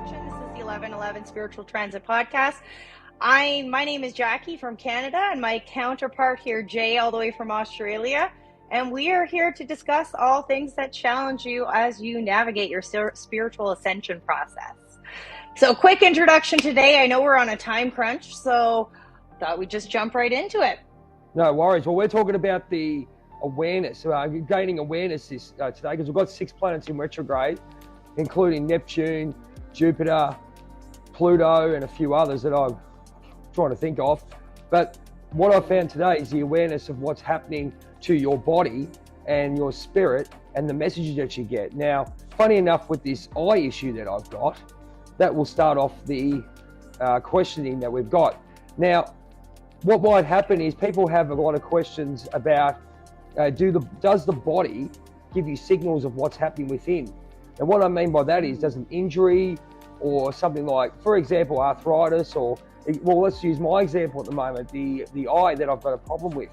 introduction. This is the 1111 Spiritual Transit Podcast. My name is Jackie from Canada, and my counterpart here, Jay, all the way from Australia. And we are here to discuss all things that challenge you as you navigate your spiritual ascension process. So, quick introduction today. I know we're on a time crunch, so thought we'd just jump right into it. No worries. Well, we're talking about the awareness, gaining awareness today, because we've got 6 planets in retrograde, including Neptune, Jupiter, Pluto, and a few others that I'm trying to think of. But what I found today is the awareness of what's happening to your body and your spirit and the messages that you get. Now, funny enough, with this eye issue that I've got, that will start off the questioning that we've got. Now, what might happen is people have a lot of questions about does the body give you signals of what's happening within? And what I mean by that is, does an injury or something like, for example, arthritis, or, well, let's use my example at the moment, the eye that I've got a problem with,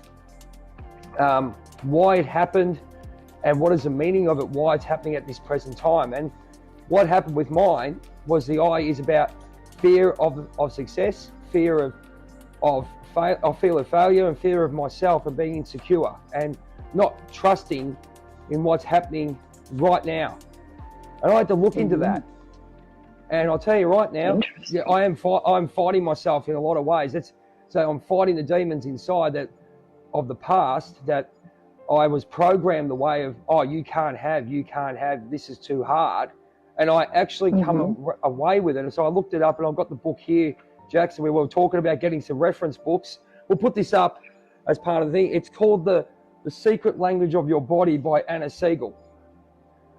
why it happened and what is the meaning of it, why it's happening at this present time. And what happened with mine was the eye is about fear of success, fear of failure, and fear of myself and being insecure and not trusting in what's happening right now. And I had to look into that. And I'll tell you right now, yeah, I'm fighting myself in a lot of ways. So I'm fighting the demons inside of the past that I was programmed the way of, oh, you can't have, this is too hard. And I actually come away with it. And so I looked it up, and I've got the book here, Jackson. We were talking about getting some reference books. We'll put this up as part of the thing. It's called The Secret Language of Your Body by Anna Siegel.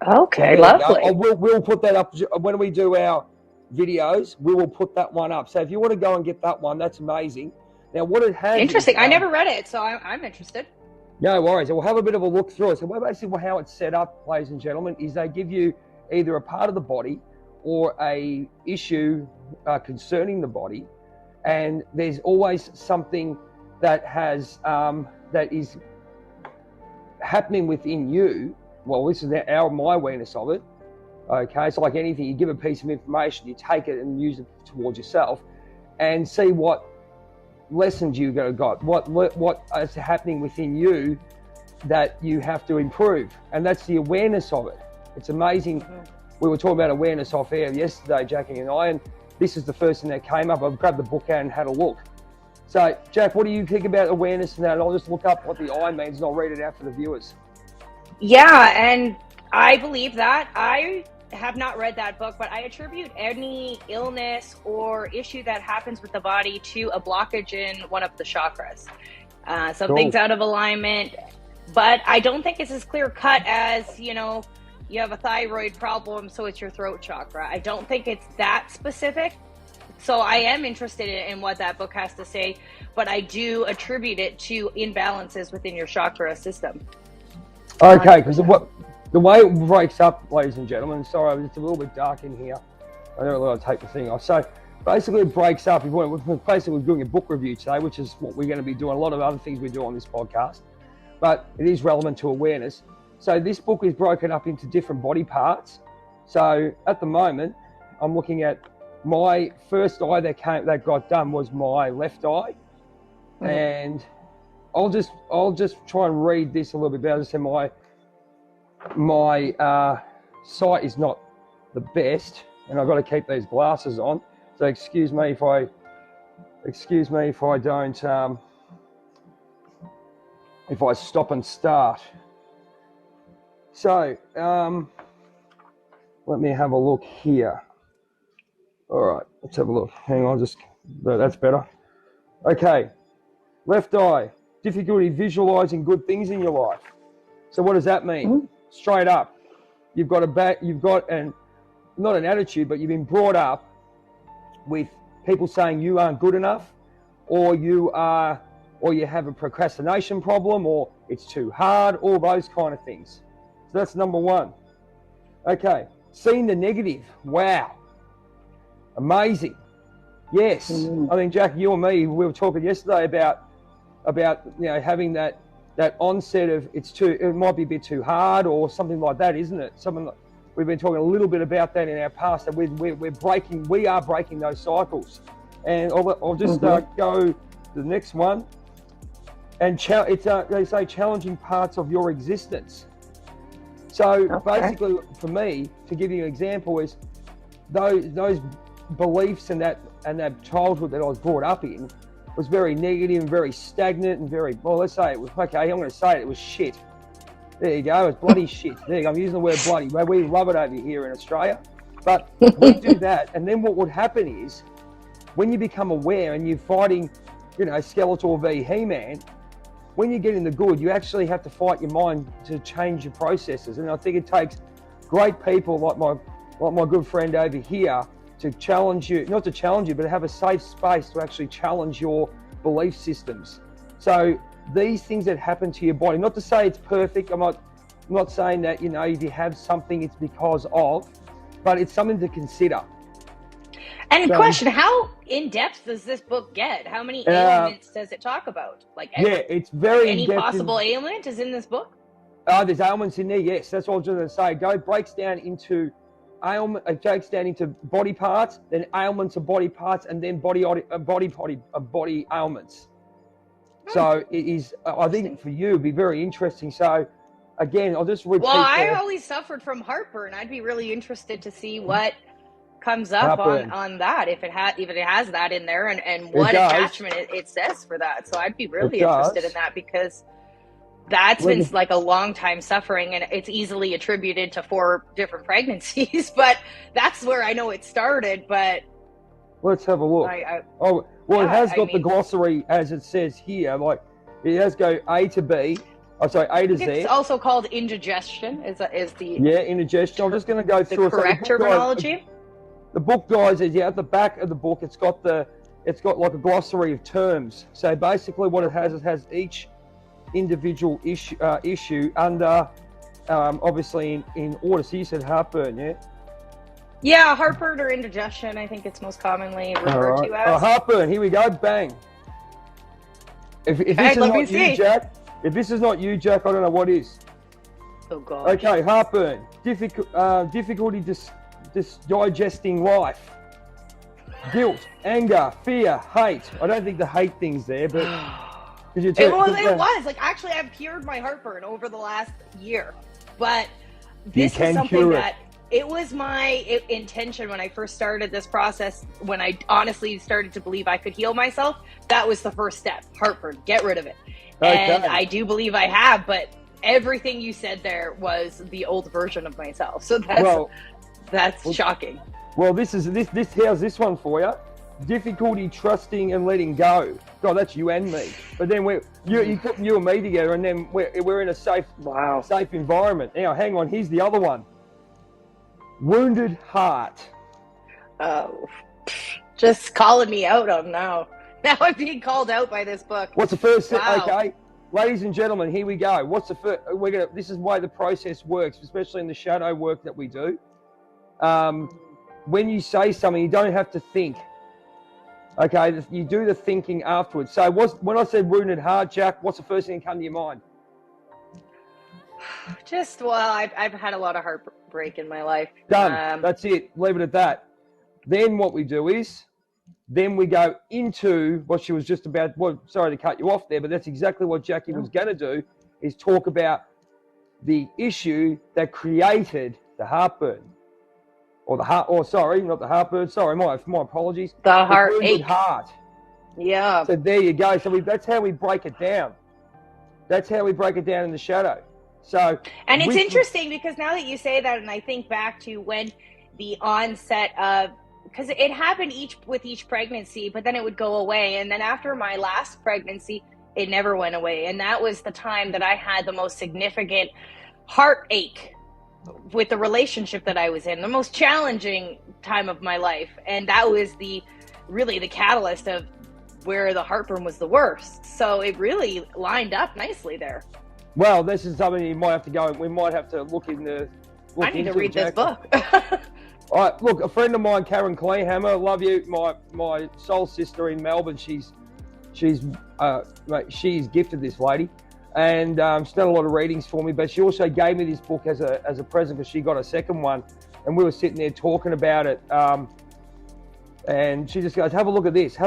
Okay, lovely. We'll put that up when we do our videos. We will put that one up. So if you want to go and get that one, that's amazing. Now, what it has interesting. I never read it, so I'm interested. No worries. We'll have a bit of a look through it. So basically how it's set up, ladies and gentlemen, is they give you either a part of the body or a issue concerning the body, and there's always something that has that is happening within you. Well, this is my awareness of it. Okay, it's like anything. You give a piece of information, you take it and use it towards yourself, and see what lessons you got. What is happening within you that you have to improve, and that's the awareness of it. It's amazing. We were talking about awareness off air yesterday, Jackie and I, and this is the first thing that came up. I've grabbed the book out and had a look. So, Jack, what do you think about awareness and that? And I'll just look up what the eye means and I'll read it out for the viewers. Yeah, and I believe that. I have not read that book, but I attribute any illness or issue that happens with the body to a blockage in one of the chakras. Something's out of alignment, but I don't think it's as clear cut as, you have a thyroid problem, so it's your throat chakra. I don't think it's that specific. So I am interested in what that book has to say, but I do attribute it to imbalances within your chakra system. Okay, because the way it breaks up, ladies and gentlemen, sorry, it's a little bit dark in here. I don't want to take the thing off. So basically it breaks up. We're basically doing a book review today, which is what we're going to be doing. A lot of other things we do on this podcast, but it is relevant to awareness. So this book is broken up into different body parts. So at the moment, I'm looking at my first eye that got done was my left eye, and I'll just try and read this a little bit better. So my sight is not the best, and I've got to keep these glasses on. So excuse me if I don't if I stop and start. So let me have a look here. All right, let's have a look. Hang on, that's better. Okay, left eye, difficulty visualizing good things in your life. So what does that mean? Straight up, you've got not an attitude, but you've been brought up with people saying you aren't good enough, or you have a procrastination problem, or it's too hard, all those kind of things. So that's number one. Okay, seeing the negative. Wow. Amazing. Yes. I think, Jack, you and me, we were talking yesterday about having that onset of it might be a bit too hard or something like that, isn't it? we've been talking a little bit about that in our past, that we are breaking those cycles. And I'll just go to the next one. And they say challenging parts of your existence. So basically, for me, to give you an example, is those beliefs and that childhood that I was brought up in was very negative and very stagnant and very, well, let's say it was, okay, I'm going to say it was shit. There you go, it's bloody shit. There you go, I'm using the word bloody. We love it over here in Australia. But we do that, and then what would happen is, when you become aware and you're fighting, Skeletor v He-Man, when you get in the good, you actually have to fight your mind to change your processes. And I think it takes great people like my good friend over here to challenge you, not to challenge you, but to have a safe space to actually challenge your belief systems. So these things that happen to your body, not to say it's perfect, I'm not saying that, if you have something, it's because of, but it's something to consider. And question, how in-depth does this book get? How many ailments does it talk about? It's very any possible ailment is in this book? There's ailments in there, yes. That's what I was going to say. It breaks down into body parts, then ailments of body parts, and then body ailments. So it is, I think for you, it'd be very interesting. So again, I'll just repeat. Well, I always suffered from heartburn. I'd be really interested to see what comes up on that, if it has that in there, and what attachment it says for that. So I'd be really interested in that, because that's been like a long time suffering, and it's easily attributed to 4 different pregnancies, but that's where I know it started. But let's have a look. It has got the glossary as it says here, like it has go A to B. A to Z. It's also called indigestion. Is the indigestion. I'm just going to go through the correct terminology. The book, guys, is at the back of the book. It's got like a glossary of terms. So basically, what it has each individual issue under, obviously in order. So you said heartburn, yeah? Yeah, heartburn or indigestion. I think it's most commonly referred to as. Heartburn. Here we go. Bang. If this is not you, Jack. If this is not you, Jack, I don't know what is. Oh God. Okay, heartburn. Difficulty digesting life, guilt, anger, fear, hate. I don't think the hate thing's there, but it was like, actually I've cured my heartburn over the last year, but this is something that it was my intention when I first started this process, when I honestly started to believe I could heal myself. That was the first step. Heartburn, get rid of it. And I do believe I have, but everything you said there was the old version of myself, so that's shocking. Well, this how's this one for you? Difficulty trusting and letting go. God, that's you and me. But then you put you and me together, and then we're in a safe environment. Now, hang on. Here's the other one. Wounded heart. Oh, just calling me out on now. Now I'm being called out by this book. What's the first? Wow. Okay, ladies and gentlemen, here we go. What's the first? This is the way the process works, especially in the shadow work that we do. When you say something, you don't have to think. Okay, you do the thinking afterwards. So when I said wounded heart, Jack, what's the first thing that come to your mind? I've had a lot of heartbreak in my life. Done. That's it. Leave it at that. Then what we do is, then we go into what she was just about. Well, sorry to cut you off there, but that's exactly what Jackie was going to do, is talk about the issue that created the heartburn. Not the heartburn. Sorry, my apologies. The heartache. Heart. Yeah. So there you go. So that's how we break it down. That's how we break it down in the shadow. So. And it's interesting because now that you say that, and I think back to when the onset of, because it happened with each pregnancy, but then it would go away, and then after my last pregnancy, it never went away, and that was the time that I had the most significant heartache with the relationship that I was in, the most challenging time of my life. And that was really the catalyst of where the heartburn was the worst. So it really lined up nicely there. Well, this is something you might have to go, we might have to look into. I need to read this book. All right, look, a friend of mine, Karen Clayhammer, love you, my soul sister in Melbourne, she's gifted, this lady. And she's done a lot of readings for me, but she also gave me this book as a present because she got a second one, and we were sitting there talking about it. And she just goes, have a look at this,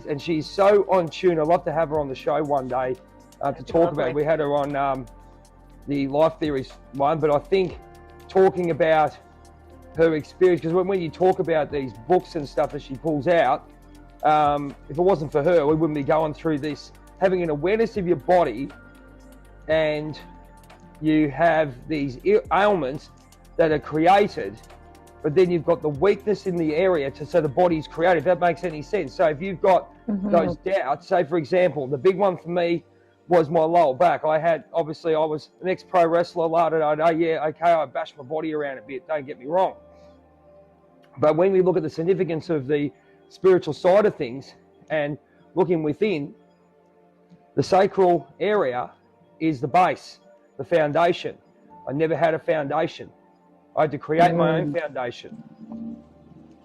and she's so on tune. I'd love to have her on the show one day to talk about it. We had her on the Life Theories one, but I think talking about her experience, because when you talk about these books and stuff that she pulls out, if it wasn't for her, we wouldn't be going through this, having an awareness of your body, and you have these ailments that are created, but then you've got the weakness in the area so the body's created, if that makes any sense. So if you've got those doubts, say for example, the big one for me was my lower back. I was an ex-pro wrestler, I bashed my body around a bit, don't get me wrong. But when we look at the significance of the spiritual side of things and looking within, the sacral area is the base, the foundation. I never had a foundation. I had to create my own foundation.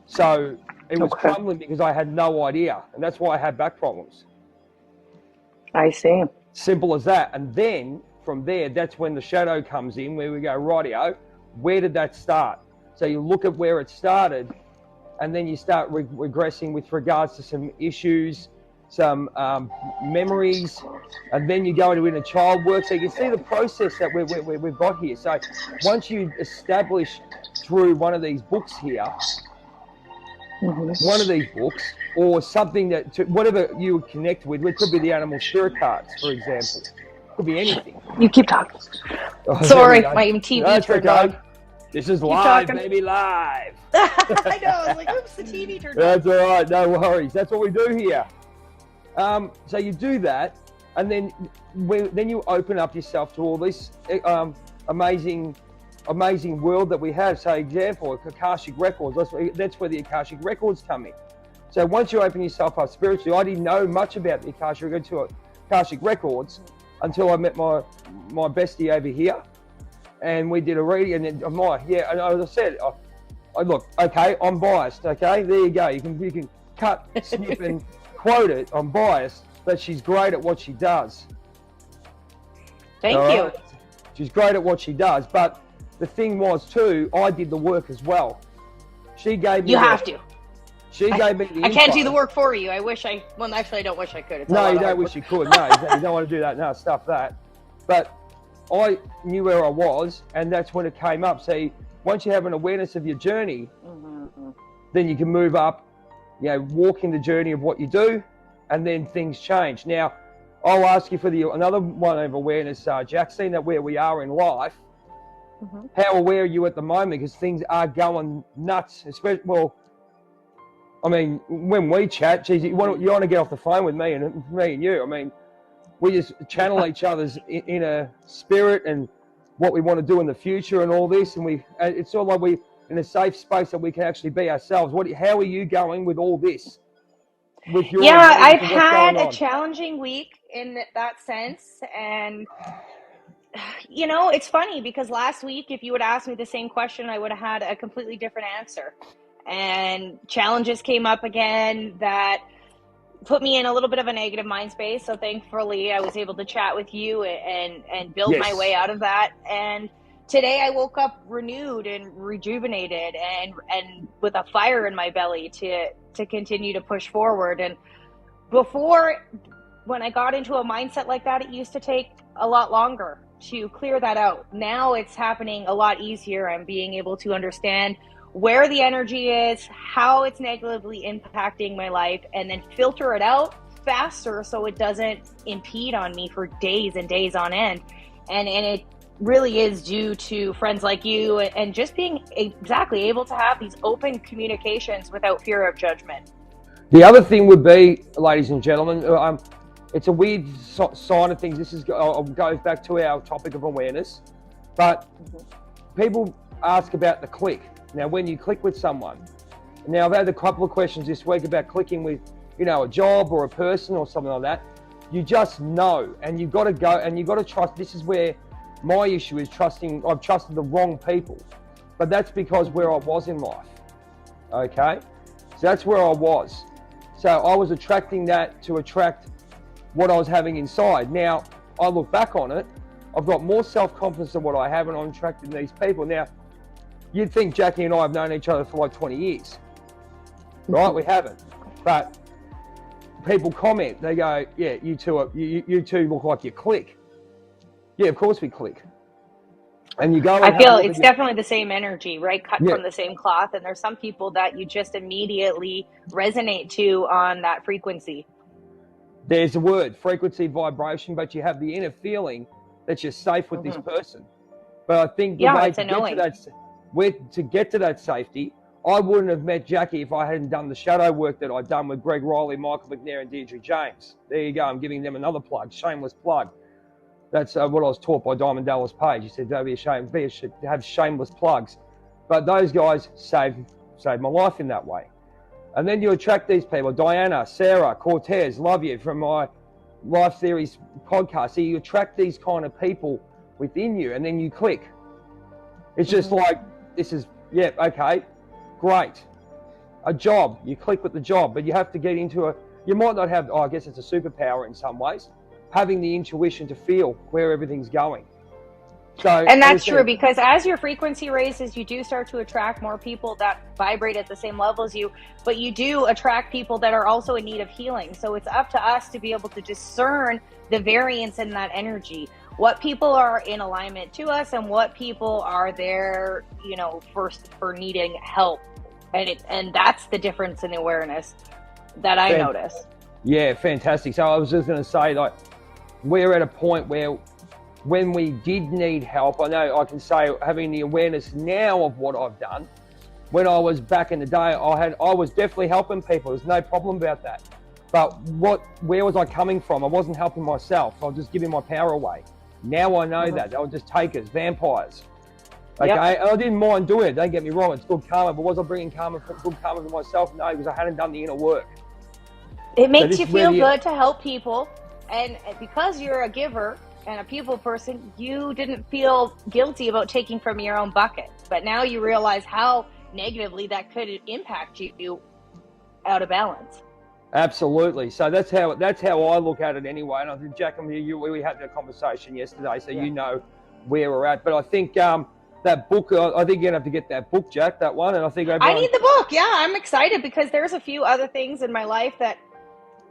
So it was crumbling because I had no idea. And that's why I had back problems. I see. Simple as that. And then from there, that's when the shadow comes in, where we go, rightio, where did that start? So you look at where it started, and then you start regressing with regards to some issues, some memories, and then you go into inner child work. So you can see the process that we've got here. So once you establish through one of these books here, or something that, whatever you connect with, it could be the animal spirit cards, for example. It could be anything. You keep talking. Sorry, my TV turned on. This is live, baby, live. I know, I was like, oops, the TV turned on. That's all right, no worries. That's what we do here. So you do that, and then you open up yourself to all this amazing world that we have. So example, Akashic Records, that's where the Akashic Records come in. So once you open yourself up spiritually, I didn't know much about the Akashic Records until I met my bestie over here, and we did a reading, and then I'm like, and as I said, I look, okay, I'm biased, okay, there you go, you can cut, snip, and quote it, I'm biased, but she's great at what she does. Thank you. Right? She's great at what she does, but the thing was too, I did the work as well. She gave me She gave me the I can't do the work for you. I wish I don't wish I could. No, you don't wish you could. No, you don't want to do that. No, stuff that. But I knew where I was, and that's when it came up. See, once you have an awareness of your journey, then you can move up, walk in the journey of what you do, and then things change. Now, I'll ask you for another one of awareness, Jack, seeing that where we are in life, how aware are you at the moment? Because things are going nuts, especially, when we chat, geez, you want to get off the phone with me and you. We just channel each other's inner spirit and what we want to do in the future and all this, and it's all like we in a safe space that we can actually be ourselves. How are you going with all this? I've had a challenging week in that sense, and it's funny because last week, if you would ask me the same question, I would have had a completely different answer. And challenges came up again that put me in a little bit of a negative mind space. So thankfully I was able to chat with you and build my way out of that. And today I woke up renewed and rejuvenated and with a fire in my belly to continue to push forward. And before, when I got into a mindset like that, it used to take a lot longer to clear that out. Now it's happening a lot easier. I'm being able to understand where the energy is, how it's negatively impacting my life, and then filter it out faster so it doesn't impede on me for days and days on end. And it really is due to friends like you and just being exactly able to have these open communications without fear of judgment. The other thing would be, ladies and gentlemen, it's a weird side of things. This goes back to our topic of awareness, but people ask about the click. Now, when you click with someone, now I've had a couple of questions this week about clicking with, a job or a person or something like that. You just know, and you've got to go and you've got to trust. This is where my issue is trusting. I've trusted the wrong people, but that's because where I was in life. Okay, so that's where I was. So I was attracting that to attract what I was having inside. Now, I look back on it, I've got more self-confidence than what I have, and I'm attracting these people. Now, you'd think Jackie and I have known each other for like 20 years, right? We haven't. But people comment, they go, yeah, you two look like you click. Yeah, of course we click. And you go and I have a feel look it's at your, definitely the same energy, right? Cut yeah, from the same cloth. And there's some people that you just immediately resonate to on that frequency. there's a word, frequency, vibration, but you have the inner feeling that you're safe with this person. But I think the Yeah, way it's to get to knowing. that safety, I wouldn't have met Jackie if I hadn't done the shadow work that I've done with Greg Riley, Michael McNair, and Deirdre James. There you go. I'm giving them another plug, shameless plug. That's what I was taught by Diamond Dallas Page. He said, don't be ashamed, have shameless plugs. But those guys saved my life in that way. And then you attract these people, Diana, Sarah, Cortez, love you, from my Life Theories podcast. So you attract these kind of people within you, and then you click. It's just like, this is, yeah, okay, great. A job, you click with the job, but you have to get into you might not have, I guess it's a superpower in some ways, having the intuition to feel where everything's going. So, And that's true, because as your frequency raises, you do start to attract more people that vibrate at the same level as you, but you do attract people that are also in need of healing. So it's up to us to be able to discern the variance in that energy, what people are in alignment to us and what people are there, you know, for needing help. And that's the difference in awareness that I notice. Yeah, fantastic. So I was just going to say, like, we're at a point where when we did need help, I know I can say, having the awareness now of what I've done, when I was back in the day, I was definitely helping people. There's no problem about that. But where was I coming from? I wasn't helping myself. I was just giving my power away. Now I know that. They were just takers, vampires. Okay, and I didn't mind doing it. Don't get me wrong, it's good karma. But was I bringing good karma for myself? No, because I hadn't done the inner work. It makes you feel good to help people, and because you're a giver and a people person, you didn't feel guilty about taking from your own bucket. But now you realize how negatively that could impact you out of balance. Absolutely. So that's how I look at it anyway. And I think, Jack, we had that conversation yesterday, so you know where we're at. But I think that book, I think you're gonna have to get that book, Jack, that one. And I think I need the book. Yeah, I'm excited because there's a few other things in my life that,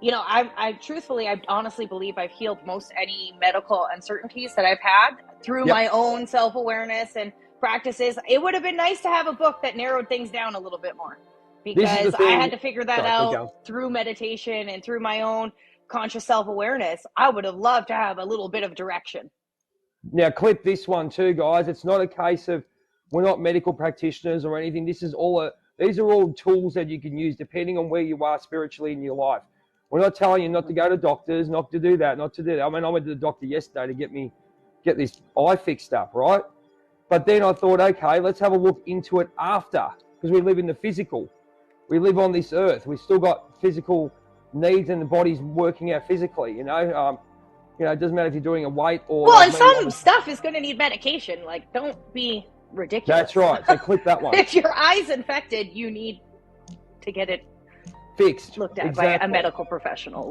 you know, I truthfully, I honestly believe I've healed most any medical uncertainties that I've had through my own self-awareness and practices. It would have been nice to have a book that narrowed things down a little bit more, because I had to figure that out through meditation and through my own conscious self-awareness. I would have loved to have a little bit of direction. Now, clip this one too, guys. It's not a case of, we're not medical practitioners or anything. These are all tools that you can use depending on where you are spiritually in your life. We're not telling you not to go to doctors, not to do that, not to do that. I mean, I went to the doctor yesterday to get this eye fixed up, right? But then I thought, okay, let's have a look into it after, because we live in the physical. We live on this earth. We've still got physical needs, and the body's working out physically, you know. It doesn't matter if you're doing a weight or... Well, and some stuff is going to need medication. Like, don't be ridiculous. That's right. So click that one. If your eye's infected, you need to get it fixed, looked at by a medical professional.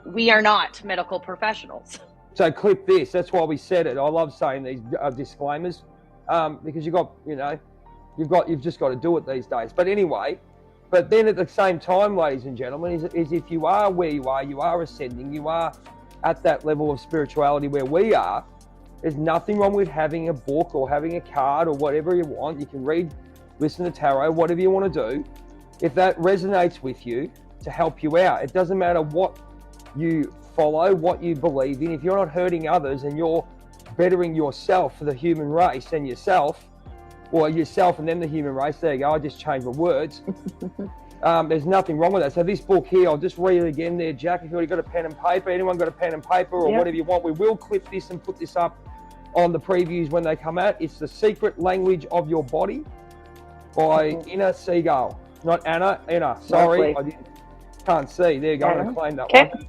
We are not medical professionals. So clip this. That's why we said it. I love saying these disclaimers, because you've just got to do it these days. But anyway, but then at the same time, ladies and gentlemen, is if you are where you are ascending, you are at that level of spirituality where we are, there's nothing wrong with having a book or having a card or whatever you want. You can read, listen to tarot, whatever you want to do. If that resonates with you, to help you out. It doesn't matter what you follow, what you believe in. If you're not hurting others and you're bettering yourself for the human race and yourself, or yourself and then the human race, there you go, I just changed my words. There's nothing wrong with that. So this book here, I'll just read it again there, Jack. If you've already got a pen and paper, anyone got a pen and paper or whatever you want, we will clip this and put this up on the previews when they come out. It's The Secret Language of Your Body by Inna Seagull. Not Anna, Inna. Sorry, can't see. There you go. I'm going to claim that one.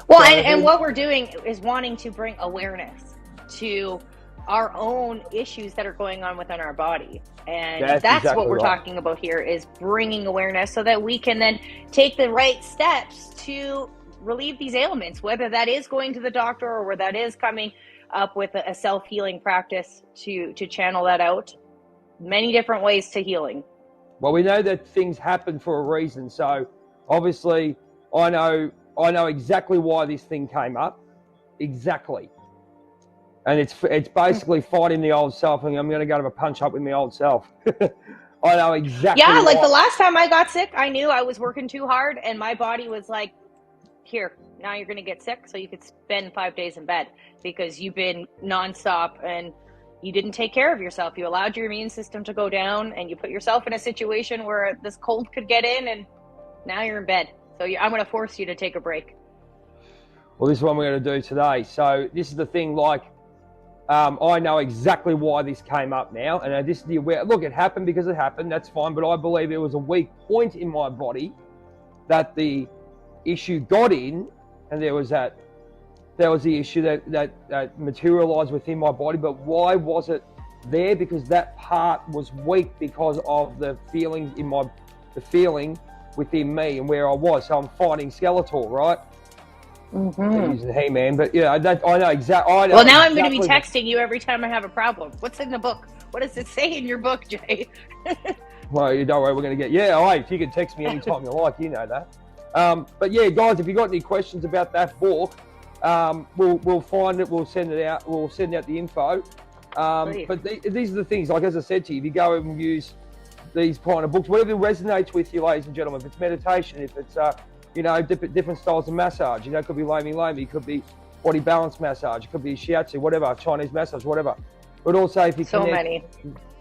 Well, and what we're doing is wanting to bring awareness to our own issues that are going on within our body. And that's exactly what we're talking about here, is bringing awareness so that we can then take the right steps to relieve these ailments, whether that is going to the doctor or whether that is coming up with a self-healing practice to channel that out. Many different ways to healing. Well, we know that things happen for a reason. So obviously I know exactly why this thing came up. Exactly. And it's basically fighting the old self, and I'm going to go to a punch up with my old self. I know exactly. Yeah, like the last time I got sick, I knew I was working too hard, and my body was like, here, now you're going to get sick, so you could spend 5 days in bed because you've been nonstop and you didn't take care of yourself. You allowed your immune system to go down, and you put yourself in a situation where this cold could get in, and now you're in bed. So I'm going to force you to take a break. Well, this is what we're going to do today. So this is the thing, like, I know exactly why this came up now, and this is the aware. Look, it happened because it happened. That's fine, but I believe it was a weak point in my body that the issue got in, and there was the issue that materialized within my body. But why was it there? Because that part was weak because of the feeling within me and where I was. So I'm fighting Skeletor, right? Mm-hmm. Using He-Man, but yeah, I know exactly. Well, now I'm going to be texting you every time I have a problem. What's in the book? What does it say in your book, Jay? Well, you don't worry, we're going to get. Yeah, all right. If you can text me anytime you like, you know that. But yeah, guys, if you got any questions about that book, we'll find it. We'll send it out. We'll send out the info. But these are the things. Like as I said to you, if you go and use these kind of books, whatever resonates with you, ladies and gentlemen. If it's meditation, if it's different styles of massage. It could be lomi, it could be body balance massage, it could be shiatsu, whatever, Chinese massage, whatever. But also if you so many.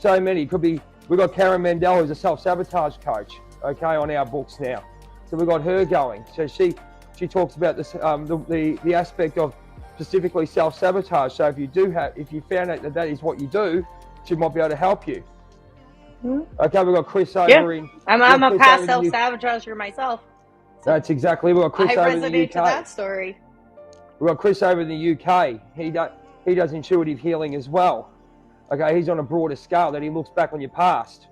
It could be. We've got Karen Mandel, who's a self-sabotage coach, okay, on our books now. So we've got her going. So she talks about this, the aspect of specifically self-sabotage. So if you found out that is what you do, she might be able to help you. Mm-hmm. Okay, we've got Chris over in. I'm a past self-sabotager myself. That's exactly. We've got Chris over in the UK. I resonate to that story. We've got Chris over in the UK. He does intuitive healing as well. Okay, he's on a broader scale that he looks back on your past.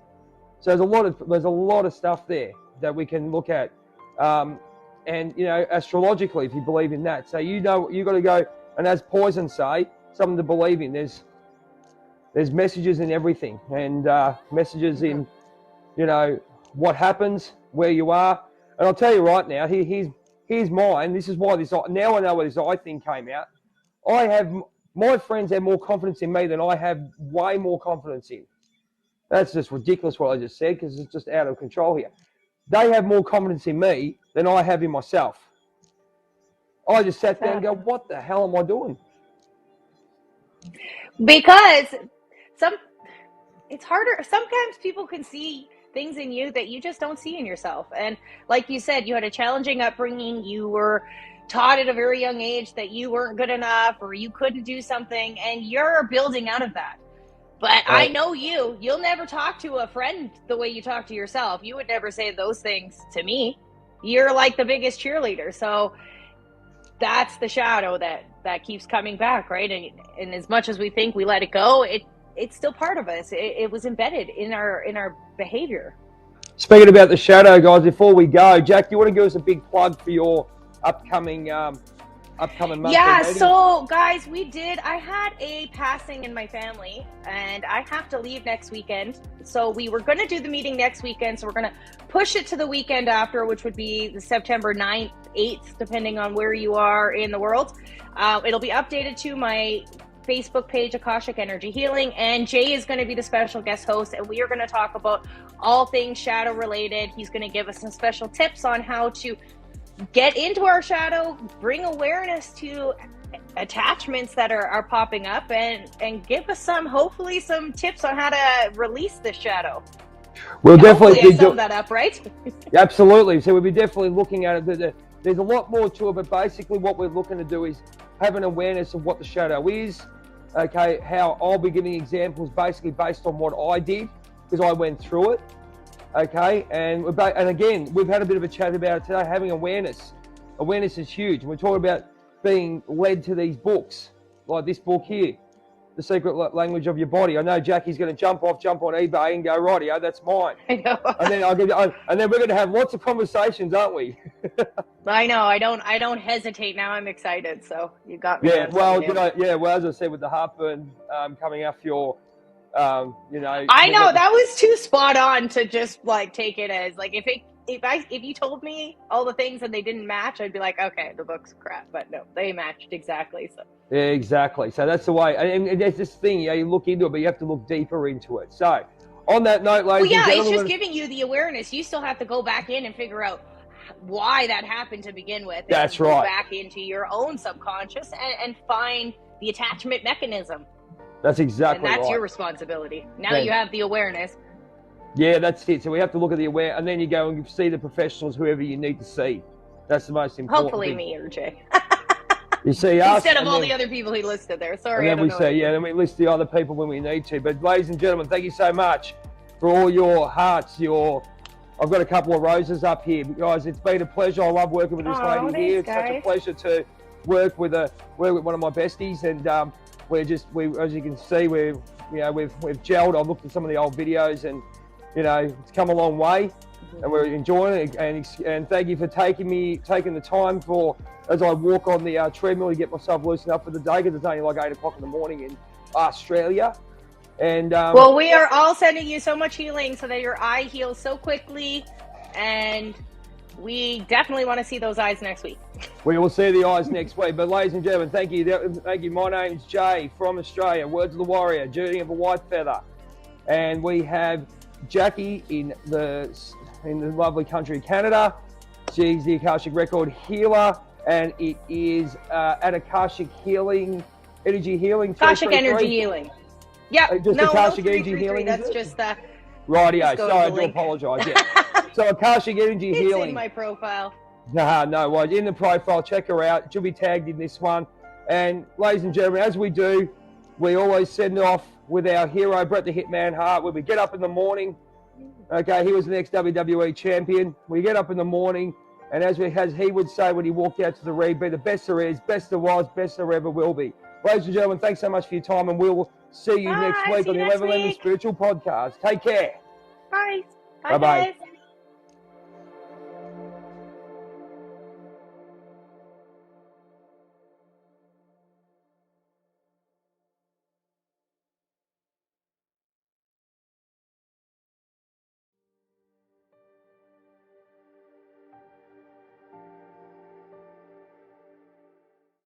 So there's a lot of stuff there that we can look at, and astrologically, if you believe in that. So you got to go, and as Poison say, something to believe in. There's messages in everything, and messages in, what happens, where you are. And I'll tell you right now, here's mine. This is why now I know where this eye thing came out. My friends have more confidence in me than I have way more confidence in. That's just ridiculous what I just said, because it's just out of control here. They have more confidence in me than I have in myself. I just sat there and go, what the hell am I doing? Because it's harder. Sometimes people can see things in you that you just don't see in yourself. And like you said, you had a challenging upbringing. You were taught at a very young age that you weren't good enough or you couldn't do something, and you're building out of that. But I know you'll never talk to a friend the way you talk to yourself. You would never say those things to me. You're like the biggest cheerleader. So that's the shadow that keeps coming back, right? And as much as we think we let it go, it's still part of us. It was embedded in our behavior. Speaking about the shadow, guys, before we go, Jack, do you want to give us a big plug for your upcoming monthly meeting? So guys, I had a passing in my family, and I have to leave next weekend. So we were going to do the meeting next weekend, so we're going to push it to the weekend after, which would be the September 9th, 8th, depending on where you are in the world. It'll be updated to my Facebook page, Akashic Energy Healing, and Jay is going to be the special guest host, and we are going to talk about all things shadow related. He's going to give us some special tips on how to get into our shadow, bring awareness to attachments that are popping up, and give us hopefully some tips on how to release the shadow. We'll definitely sum that up, right? Absolutely. So we'll be definitely looking at it. There's a lot more to it, but basically what we're looking to do is have an awareness of what the shadow is. Okay, how I'll be giving examples basically based on what I did, because I went through it. Okay, and again, we've had a bit of a chat about it today, having awareness. Awareness is huge. And we're talking about being led to these books, like this book here. the secret language of your body. I know Jackie's going to jump on eBay and go, rightio, that's mine. I know. And then we're going to have lots of conversations, aren't we? I know. I don't hesitate now. I'm excited. So you got me. Yeah. Well, well, as I said, with the heartburn coming off your, I know that was too spot on to just like take it as like if you told me all the things and they didn't match, I'd be like, okay, the book's crap. But no, they matched exactly. So. Yeah, exactly. So that's the way. And there's this thing, you look into it, but you have to look deeper into it. So on that note, ladies and gentlemen. It's just giving you the awareness. You still have to go back in and figure out why that happened to begin with. That's right. Go back into your own subconscious and find the attachment mechanism. That's exactly right. And that's your responsibility. Now you have the awareness. Yeah, that's it. So we have to look at the aware, and then you go and see the professionals, whoever you need to see. That's the most important Hopefully thing. Me or Jay. You see us. Instead of all the other people he listed there. Sorry, and then we list the other people when we need to. But ladies and gentlemen, thank you so much for all your hearts, I've got a couple of roses up here. Guys, it's been a pleasure. I love working with this lady here. It's such a pleasure to work with one of my besties, and as you can see, we've gelled. I've looked at some of the old videos, and it's come a long way, and we're enjoying it. And thank you for taking the time as I walk on the treadmill to get myself loosened up for the day, because it's only like 8 o'clock in the morning in Australia. And well, we are all sending you so much healing so that your eye heals so quickly, and we definitely want to see those eyes next week. We will see the eyes next week. But ladies and gentlemen, thank you. My name's Jay from Australia, Words of the Warrior, Journey of a Whitefeather, and we have Jackie in the lovely country of Canada. She's the Akashic Record healer, and it is at Akashic Healing, Energy Healing. Akashic Energy Healing. Yeah, just Akashic Energy Healing. That's just that. Rightio. Sorry, I do apologise. Yeah. So Akashic Energy Healing. It's in my profile. No, well, in the profile, check her out. She'll be tagged in this one. And ladies and gentlemen, as we do, we always send off with our hero, Bret the Hitman Hart, where we get up in the morning. Okay, he was the ex-WWE champion. We get up in the morning, and as he would say when he walked out to the ring, be the best there is, best there was, best there ever will be. Ladies and gentlemen, thanks so much for your time, and we'll see you next week on the 1111 Spiritual Podcast. Take care. Bye. Bye-bye.